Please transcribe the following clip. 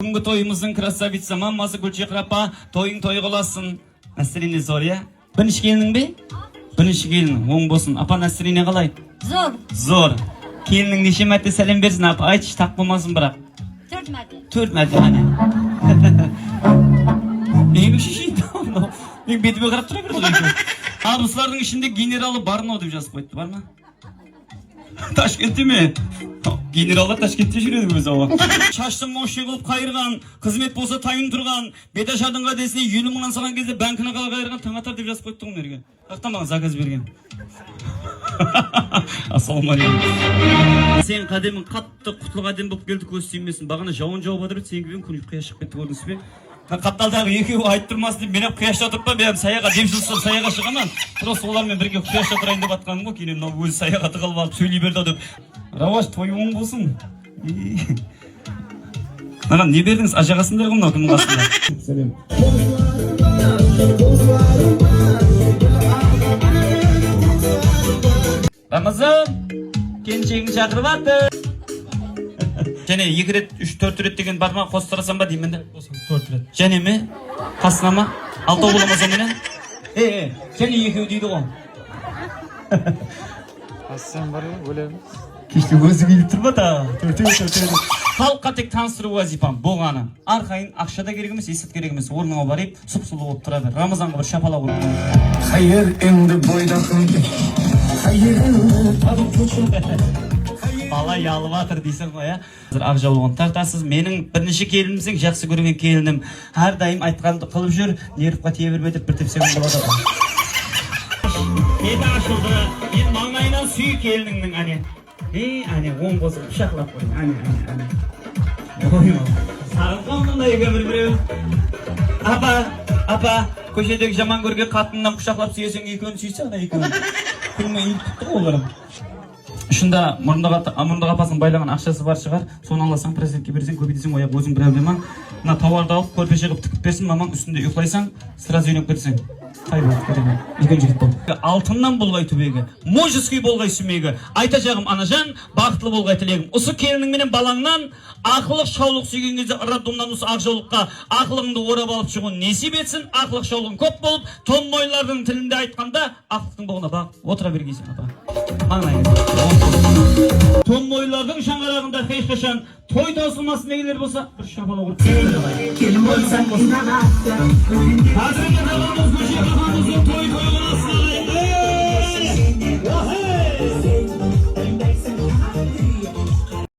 Бүгінгі тойымыздың красавица мамасы Гүлшекара апа, тойың той қыласын. Настроение зор, я? Бірінші келінің бе? Бірінші келінің, оң болсын. Апа, настроение қалай? Зор. Зор. Келінің неше мәрте сәлем берсін, апа, айтшы, тақ болмасын бірақ. 4 мәрте. 4 мәрте, әне. Мен шешейді, мен бетіме қарап тұра берді. Армысылардың ішінде генералы Барно деп жазып қойды, бар ма? Ташкентте ме? Генералдар Ташкентте жүреді өзі ауа. Шаштың моше қылып қайырған, қызмет болса тайын тұрған, беташадыңға десіне 50 мыңнан салған кезде бәңкіні қала қайырған таңатар деп жазып қойды мерге. Қақтан маған заказ берген. Ассалаумағалейкум. Сен қадемің қатты құтылық әдем болып келді, көз сүймесін. Бағана жауын жауып жатыр, сен кебен күн қия шығып кетті, көрдіңіз бе? Қапталдағы екеуі айтып тұрмасын деп, мен ап қияшта тұрып па, мен саяға демшілсіп саяға шығаман. Просто олармен бірге қияшта тұрайын деп атқаным ғой, кейін мынау өзі саяға тығылып алып сөйлей берді деп. Раваш, той оң болсын. Маған не бердіңіз? Ажағасындар ғой мынау кімнің қасында. Сәлем. Рамазан, келіншегін шақырып атты. Және 2 рет, 3-4 рет деген бар ма? Қостырасам ба деймін де? 4 рет. Және ме? Қасына ма? 6 боламаса менен? Және екеу дейді ғой. Қасысан бар ғой, өлеміз. Кеште өзі келіп тұрма да? 4 рет. Халыққа тек таныстыру вазипам болғаны. Арқайын ақшада керек емес, есет керек емес. Орныңа барып, сұп-сұлу болып тұра бер. Рамазанға бір шапала ұрып. Хайыр енді бойдақын. Бала ялып атыр дейсің ғой, я? Ақ жаулығын тартасыз. Менің бірінші келінімсің, жақсы көрген келінім. Әрдайым айтқанды қылып жүр, нервқа тие берме деп бір тепсеңім болады. Беті ашылды, мен маңайынан сүй келініңнің, әне. Әне, оң болсын, шақлап қойын, әне. Сағын қалмында еге бір-біреу. Апа, көшедегі жаман көрген қатынынан құшақлап сүйесің, екеуін сүйсе, ана екеуін. Күлме үйіп тұқты оларым. Үшінде мұрындық апасының байлаған ақшасы бар шығар, соны аласаң, президентке берсең, көбейтесің, ояқ өзің проблемаң. Мына тауарды алып, көрпеше қып тікіп берсін, мамаң үстінде ұйқылайсаң, сразу үйленіп кетсең. Қай болды, көреме, үлкен жігіт бол. Алтыннан болғай түбегі, мужеский болғай сүмегі, айта жағым анажан, бақытлы болғай тілегім. Осы келінің менен балаңнан, ақылық шаулық сүйген кезде роддомнан осы ақ жаулыққа ақылығыңды орап алып шығуын несіп етсін, ақылық шаулығың көп болып, томмойлардың тілінде айтқанда, ақылықтың болғына бақ, отыра бергейсің, апа. Томмойлардың шаңырағында қашан той таусылмасын дегендер болса, бір шапала ұрып. Келін болсаң Қазіргі қаламыз көше қаламыздың той қойыласына